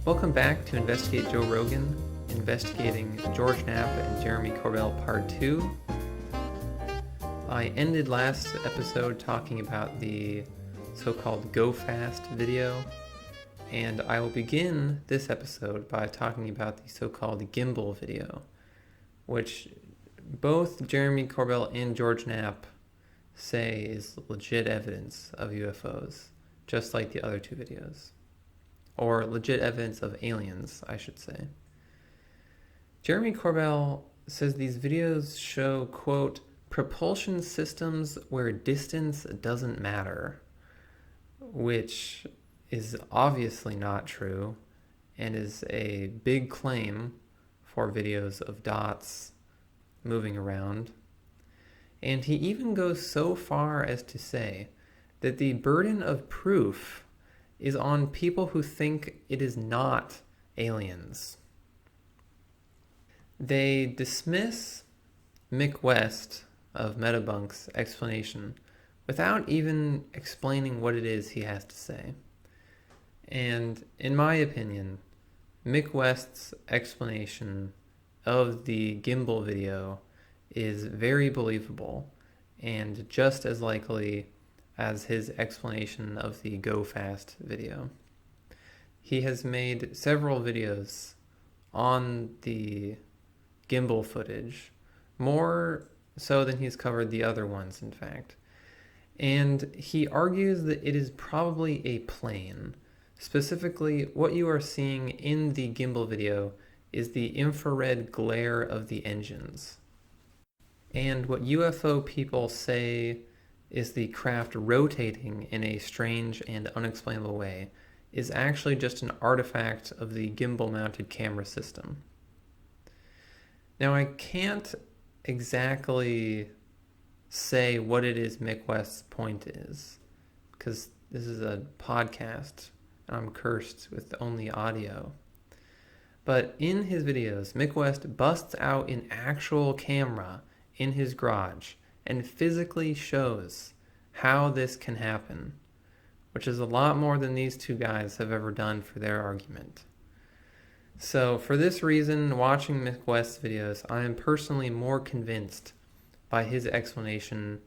Welcome back to Investigate Joe Rogan, investigating George Knapp and Jeremy Corbell Part 2. I ended last episode talking about the so-called Go Fast video, and I will begin this episode by talking about the so-called gimbal video, which both Jeremy Corbell and George Knapp say is legit evidence of UFOs, just like the other two videos. Or legit evidence of aliens, I should say. Jeremy Corbell says these videos show, quote, propulsion systems where distance doesn't matter, which is obviously not true and is a big claim for videos of dots moving around. And he even goes so far as to say that the burden of proof is on people who think it is not aliens. They dismiss Mick West of Metabunk's explanation without even explaining what it is he has to say. And in my opinion, Mick West's explanation of the gimbal video is very believable and just as likely as his explanation of the Go Fast video. He has made several videos on the gimbal footage, more so than he's covered the other ones, in fact. And he argues that it is probably a plane. Specifically, what you are seeing in the gimbal video is the infrared glare of the engines. And what UFO people say is the craft rotating in a strange and unexplainable way is actually just an artifact of the gimbal-mounted camera system. Now, I can't exactly say what it is Mick West's point is, because this is a podcast, and I'm cursed with only audio. But in his videos, Mick West busts out an actual camera in his garage and physically shows how this can happen, which is a lot more than these two guys have ever done for their argument. So for this reason, watching Mick West's videos, I am personally more convinced by his explanation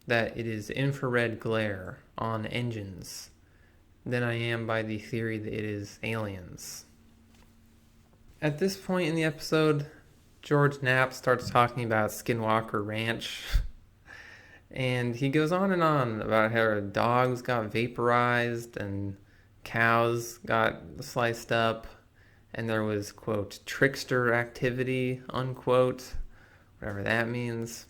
that it is infrared glare on engines than I am by the theory that it is aliens. At this point in the episode, George Knapp starts talking about Skinwalker Ranch, and he goes on and on about how dogs got vaporized and cows got sliced up, and there was, quote, trickster activity, unquote, whatever that means.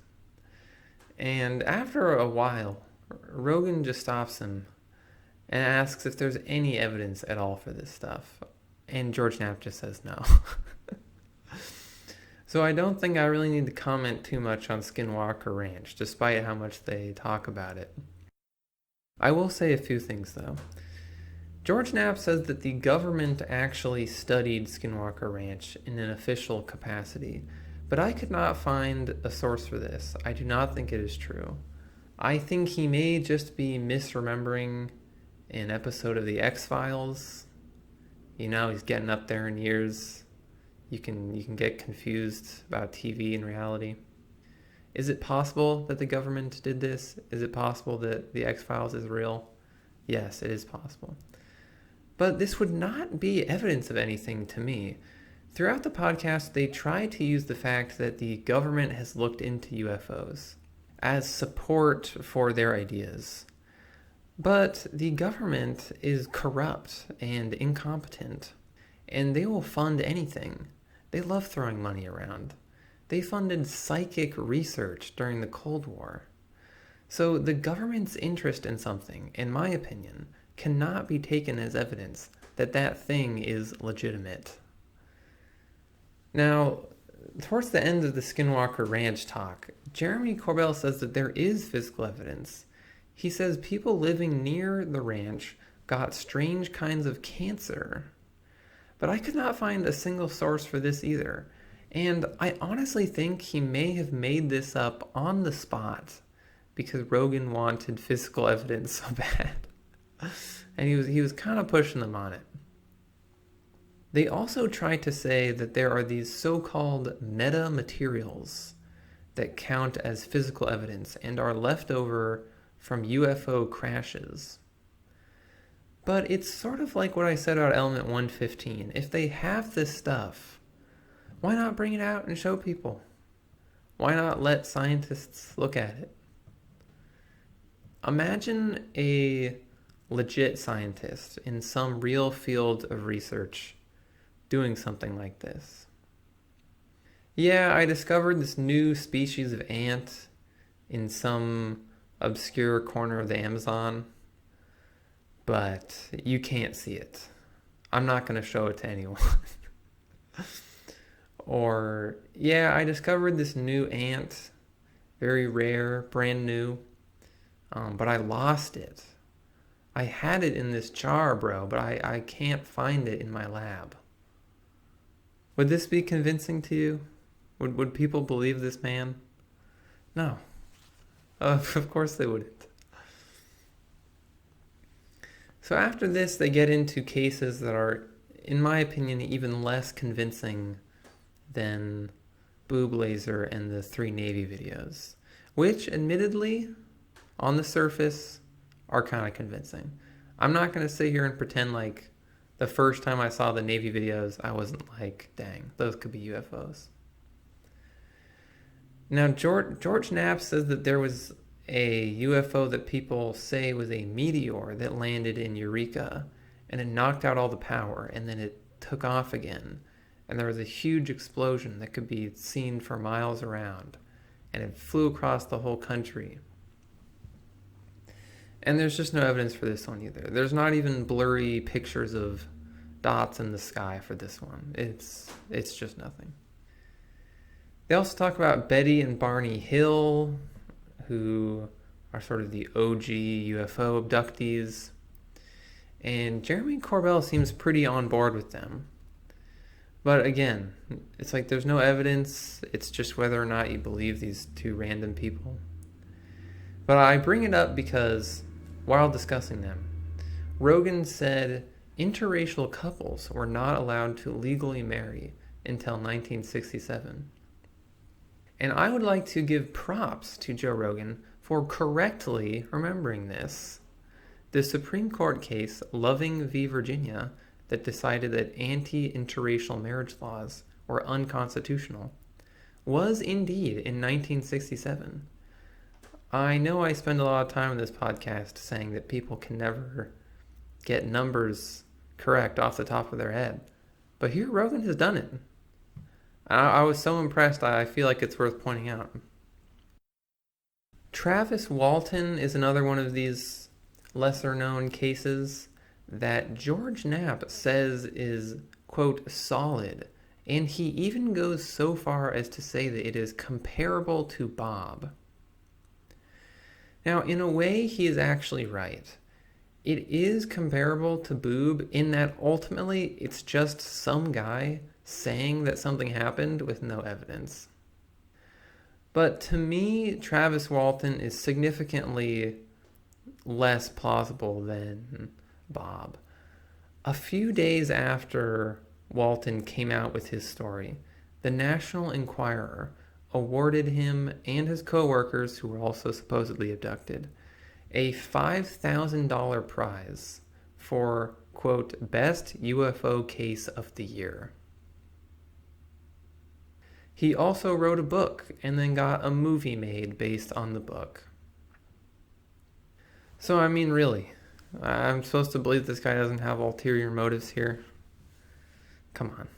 And after a while, Rogan just stops him and asks if there's any evidence at all for this stuff. And George Knapp just says no. So I don't think I really need to comment too much on Skinwalker Ranch, despite how much they talk about it. I will say a few things, though. George Knapp says that the government actually studied Skinwalker Ranch in an official capacity, but I could not find a source for this. I do not think it is true. I think he may just be misremembering an episode of The X-Files. You know, he's getting up there in years. You can get confused about TV and reality. Is it possible that the government did this? Is it possible that the X-Files is real? Yes, it is possible. But this would not be evidence of anything to me. Throughout the podcast, they try to use the fact that the government has looked into UFOs as support for their ideas. But the government is corrupt and incompetent, and they will fund anything. They love throwing money around. They funded psychic research during the Cold War. So the government's interest in something, in my opinion, cannot be taken as evidence that that thing is legitimate. Now, towards the end of the Skinwalker Ranch talk, Jeremy Corbell says that there is physical evidence. He says people living near the ranch got strange kinds of cancer. But I could not find a single source for this either. And I honestly think he may have made this up on the spot because Rogan wanted physical evidence so bad. And he was kind of pushing them on it. They also try to say that there are these so-called metamaterials that count as physical evidence and are left over from UFO crashes. But it's sort of like what I said about element 115. If they have this stuff, why not bring it out and show people? Why not let scientists look at it? Imagine a legit scientist in some real field of research doing something like this. Yeah, I discovered this new species of ant in some obscure corner of the Amazon, but you can't see it. I'm not going to show it to anyone. Or, yeah, I discovered this new ant, very rare, brand new, but I lost it. I had it in this jar, bro, but I can't find it in my lab. Would this be convincing to you? Would people believe this man? No. Of course they wouldn't. So after this, they get into cases that are, in my opinion, even less convincing than Boob Laser and the 3 Navy videos, which admittedly, on the surface, are kind of convincing. I'm not going to sit here and pretend like the first time I saw the Navy videos, I wasn't like, dang, those could be UFOs. Now, George Knapp says that there was a UFO that people say was a meteor that landed in Eureka, and it knocked out all the power, and then it took off again. And there was a huge explosion that could be seen for miles around, and it flew across the whole country. And there's just no evidence for this one either. There's not even blurry pictures of dots in the sky for this one. It's just nothing. They also talk about Betty and Barney Hill, who are sort of the OG UFO abductees. And Jeremy Corbell seems pretty on board with them. But again, it's like there's no evidence. It's just whether or not you believe these two random people. But I bring it up because while discussing them, Rogan said interracial couples were not allowed to legally marry until 1967. And I would like to give props to Joe Rogan for correctly remembering this. The Supreme Court case, Loving v. Virginia, that decided that anti-interracial marriage laws were unconstitutional, was indeed in 1967. I know I spend a lot of time in this podcast saying that people can never get numbers correct off the top of their head, but here Rogan has done it. I was so impressed, I feel like it's worth pointing out. Travis Walton is another one of these lesser-known cases that George Knapp says is, quote, solid, and he even goes so far as to say that it is comparable to Bob. Now, in a way, he is actually right. It is comparable to Boob in that ultimately it's just some guy saying that something happened with no evidence. But to me, Travis Walton is significantly less plausible than Bob. A few days after Walton came out with his story, the National Enquirer awarded him and his co-workers, who were also supposedly abducted, a $5,000 prize for, quote, best UFO case of the year. He also wrote a book and then got a movie made based on the book. So, I mean, really, I'm supposed to believe this guy doesn't have ulterior motives here? Come on.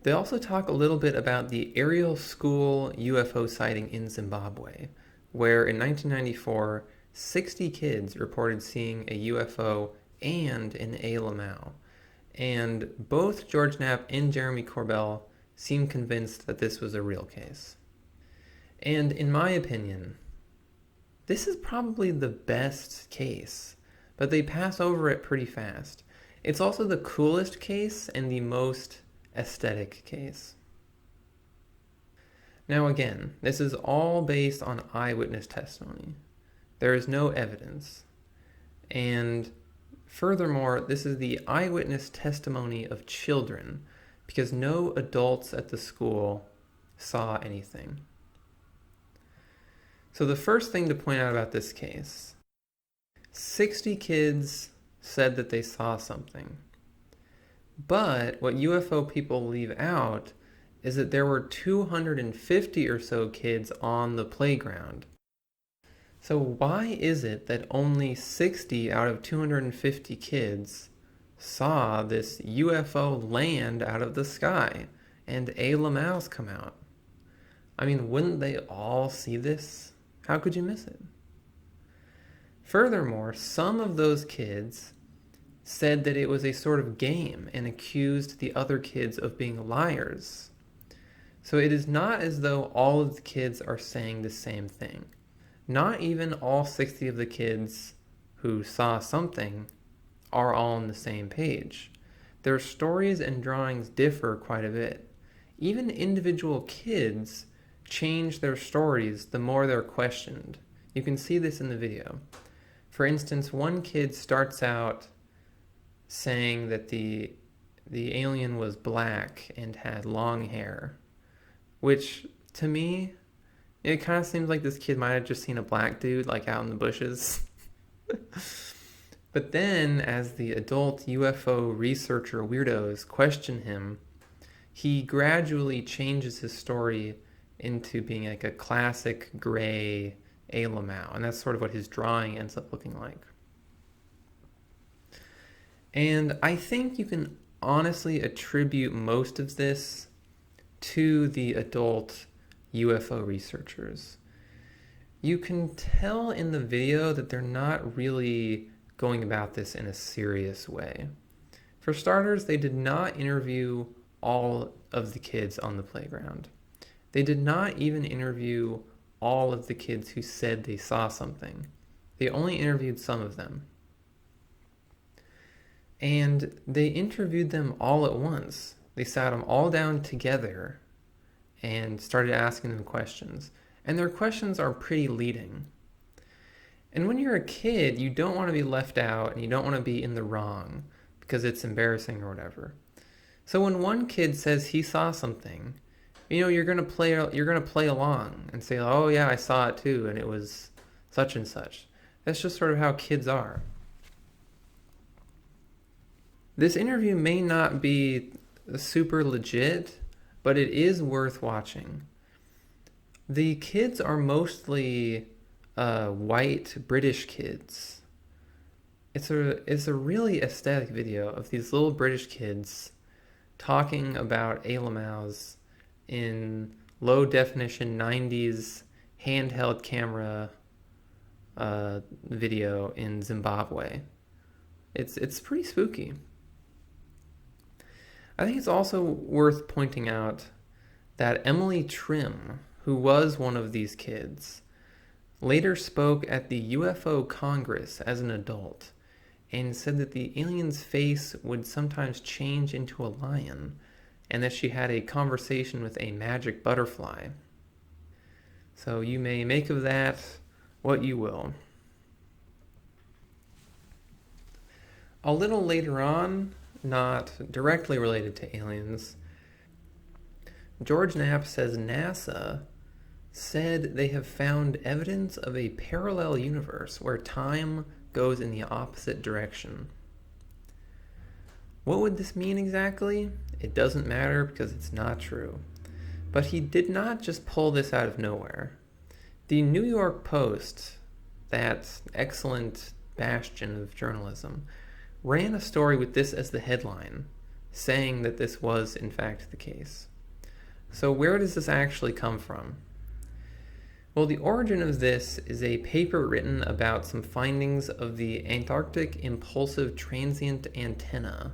They also talk a little bit about the Ariel School UFO sighting in Zimbabwe, where in 1994, 60 kids reported seeing a UFO and an A-Lamau. And both George Knapp and Jeremy Corbell seem convinced that this was a real case. And in my opinion, this is probably the best case, but they pass over it pretty fast. It's also the coolest case and the most aesthetic case. Now again, this is all based on eyewitness testimony. There is no evidence. And Furthermore, this is the eyewitness testimony of children, because no adults at the school saw anything. So the first thing to point out about this case, 60 kids said that they saw something. But what UFO people leave out is that there were 250 or so kids on the playground. So why is it that only 60 out of 250 kids saw this UFO land out of the sky and a lamaux come out? I mean, wouldn't they all see this? How could you miss it? Furthermore, some of those kids said that it was a sort of game and accused the other kids of being liars. So it is not as though all of the kids are saying the same thing. Not even all 60 of the kids who saw something are all on the same page. Their stories and drawings differ quite a bit. Even individual kids change their stories the more they're questioned. You can see this in the video. For instance, one kid starts out saying that the alien was black and had long hair, which to me, it kind of seems like this kid might have just seen a black dude like out in the bushes. But then as the adult UFO researcher weirdos question him, he gradually changes his story into being like a classic gray lamaux, and that's sort of what his drawing ends up looking like. And I think you can honestly attribute most of this to the adult UFO researchers. You can tell in the video that they're not really going about this in a serious way. For starters, they did not interview all of the kids on the playground. They did not even interview all of the kids who said they saw something. They only interviewed some of them. And they interviewed them all at once. They sat them all down together and started asking them questions. And their questions are pretty leading. And when you're a kid, you don't want to be left out and you don't want to be in the wrong because it's embarrassing or whatever. So when one kid says he saw something, you're gonna play along and say, "Oh yeah, I saw it too, and it was such and such." That's just sort of how kids are. This interview may not be super legit, but it is worth watching. The kids are mostly white British kids. It's a really aesthetic video of these little British kids talking about lamaux in low definition 90s handheld camera video in Zimbabwe. It's pretty spooky. I think it's also worth pointing out that Emily Trim, who was one of these kids, later spoke at the UFO Congress as an adult and said that the alien's face would sometimes change into a lion and that she had a conversation with a magic butterfly. So you may make of that what you will. A little later on, not directly related to aliens, George Knapp says NASA said they have found evidence of a parallel universe where time goes in the opposite direction. What would this mean exactly? It doesn't matter because it's not true. But he did not just pull this out of nowhere. The New York Post, that excellent bastion of journalism, ran a story with this as the headline, saying that this was in fact the case. So where does this actually come from? Well, the origin of this is a paper written about some findings of the Antarctic Impulsive Transient Antenna,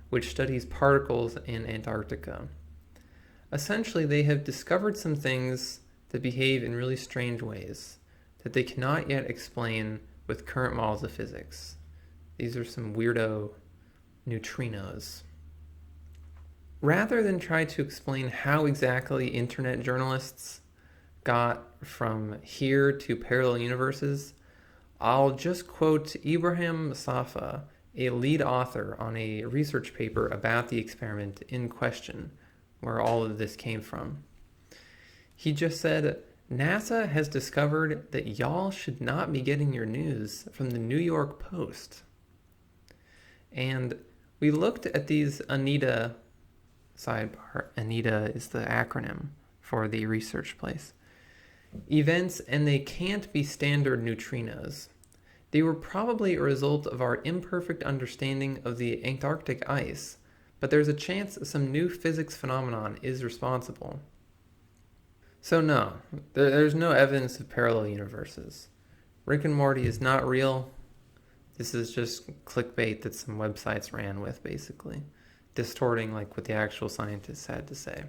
which studies particles in Antarctica. Essentially, they have discovered some things that behave in really strange ways that they cannot yet explain with current models of physics. These are some weirdo neutrinos. Rather than try to explain how exactly internet journalists got from here to parallel universes, I'll just quote Ibrahim Safa a lead author on a research paper about the experiment in question, where all of this came from. He just said, NASA has discovered that y'all should not be getting your news from the New York Post. And we looked at these ANITA, sidebar, ANITA is the acronym for the research place, events, and they can't be standard neutrinos. They were probably a result of our imperfect understanding of the Antarctic ice, but there's a chance some new physics phenomenon is responsible. So no, there's no evidence of parallel universes. Rick and Morty is not real. This is just clickbait that some websites ran with, basically, distorting like what the actual scientists had to say.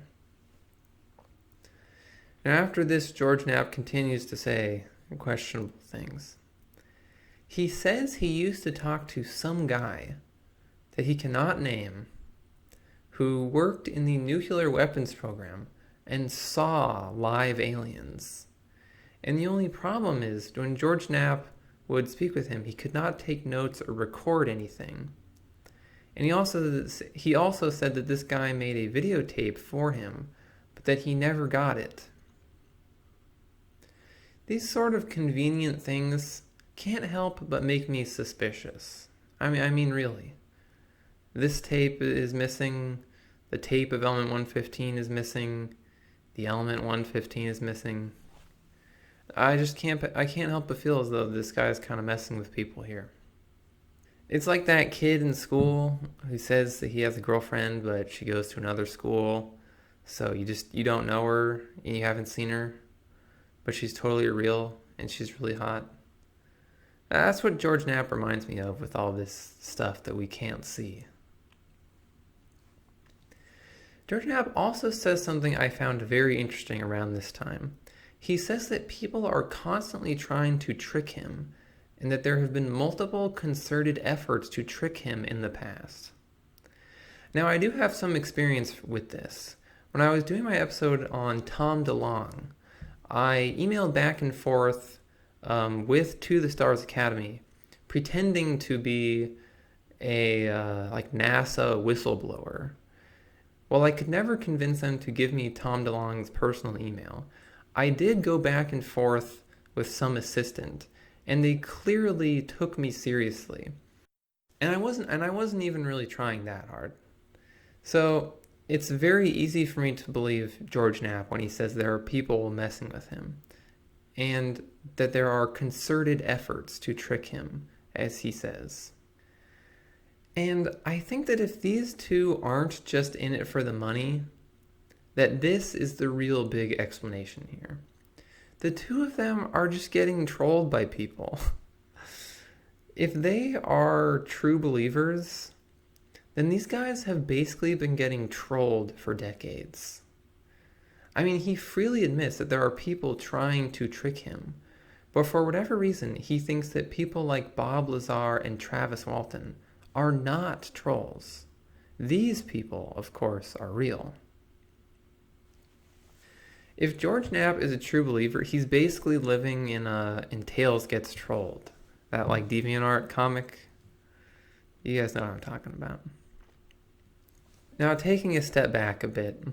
Now after this, George Knapp continues to say questionable things. He says he used to talk to some guy that he cannot name who worked in the nuclear weapons program and saw live aliens. And the only problem is when George Knapp would speak with him, he could not take notes or record anything. And he also said that this guy made a videotape for him, but that he never got it. These sort of convenient things can't help but make me suspicious. I mean, really. This tape is missing. The tape of element 115 is missing. The element 115 is missing. I can't help but feel as though this guy's kind of messing with people here. It's like that kid in school who says that he has a girlfriend, but she goes to another school. So you don't know her and you haven't seen her, but she's totally real and she's really hot. That's what George Knapp reminds me of with all this stuff that we can't see. George Knapp also says something I found very interesting around this time. He says that people are constantly trying to trick him, and that there have been multiple concerted efforts to trick him in the past. Now, I do have some experience with this. When I was doing my episode on Tom DeLonge, I emailed back and forth with To the Stars Academy, pretending to be a NASA whistleblower. While I could never convince them to give me Tom DeLonge's personal email, I did go back and forth with some assistant, and they clearly took me seriously. And I wasn't even really trying that hard. So it's very easy for me to believe George Knapp when he says there are people messing with him, and that there are concerted efforts to trick him, as he says. And I think that if these two aren't just in it for the money, that this is the real big explanation here. The two of them are just getting trolled by people. If they are true believers, then these guys have basically been getting trolled for decades. I mean, he freely admits that there are people trying to trick him, but for whatever reason, he thinks that people like Bob Lazar and Travis Walton are not trolls. These people, of course, are real. If George Knapp is a true believer, he's basically living in Tails Gets Trolled, that like DeviantArt comic. You guys know what I'm talking about. Now, taking a step back a bit,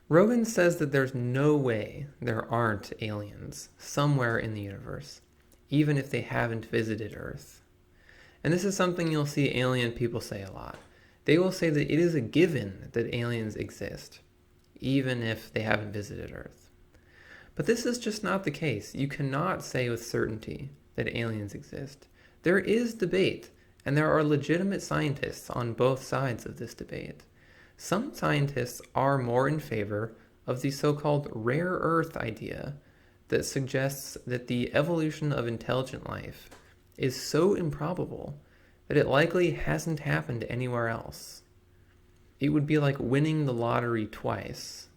Rogan says that there's no way there aren't aliens somewhere in the universe, even if they haven't visited Earth. And this is something you'll see alien people say a lot. They will say that it is a given that aliens exist, even if they haven't visited Earth. But this is just not the case. You cannot say with certainty that aliens exist. There is debate, and there are legitimate scientists on both sides of this debate. Some scientists are more in favor of the so-called rare earth idea that suggests that the evolution of intelligent life is so improbable that it likely hasn't happened anywhere else. It would be like winning the lottery twice.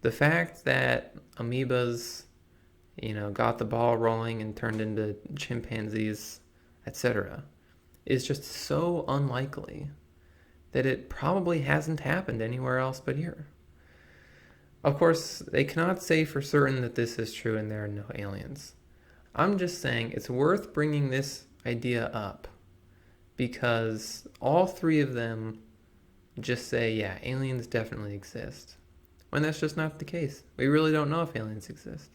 The fact that amoebas, got the ball rolling and turned into chimpanzees, etc., is just so unlikely that it probably hasn't happened anywhere else but here. Of course, they cannot say for certain that this is true and there are no aliens. I'm just saying it's worth bringing this idea up because all three of them just say, yeah, aliens definitely exist, when that's just not the case. We really don't know if aliens exist.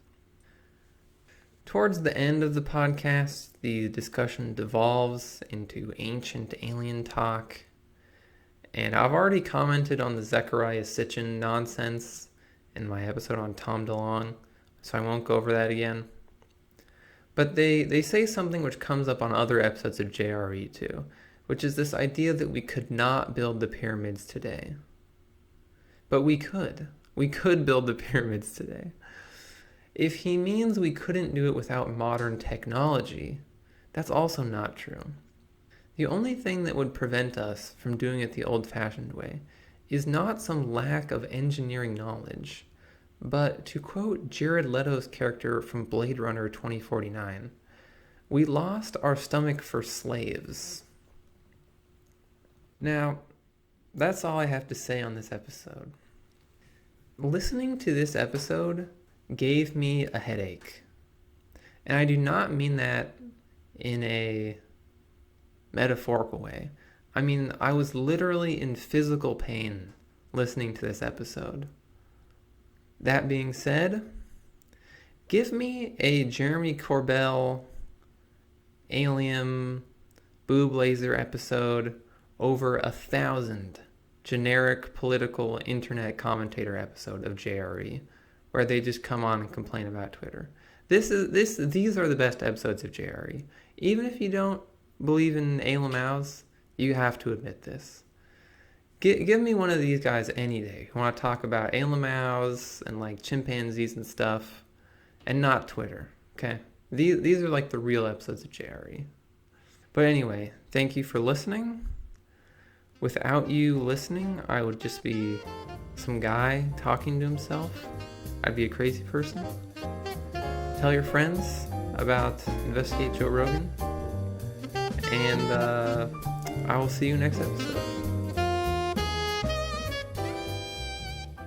Towards the end of the podcast, the discussion devolves into ancient alien talk, and I've already commented on the Zecharia Sitchin nonsense in my episode on Tom DeLonge, so I won't go over that again. But they say something which comes up on other episodes of JRE too, which is this idea that we could not build the pyramids today. But we could. We could build the pyramids today. If he means we couldn't do it without modern technology, that's also not true. The only thing that would prevent us from doing it the old-fashioned way is not some lack of engineering knowledge, but to quote Jared Leto's character from Blade Runner 2049, we lost our stomach for slaves. Now, that's all I have to say on this episode. Listening to this episode gave me a headache. And I do not mean that in a metaphorical way. I mean, I was literally in physical pain listening to this episode. That being said, give me a Jeremy Corbell alien boob laser episode over 1,000 generic political internet commentator episode of JRE, where they just come on and complain about Twitter. These are the best episodes of JRE. Even if you don't believe in ALMAOs, you have to admit this. Give me one of these guys any day who want to talk about ALMAOs and like chimpanzees and stuff, and not Twitter. Okay, these are like the real episodes of JRE. But anyway, thank you for listening. Without you listening, I would just be some guy talking to himself. I'd be a crazy person. Tell your friends about Investigate Joe Rogan. And I will see you next episode.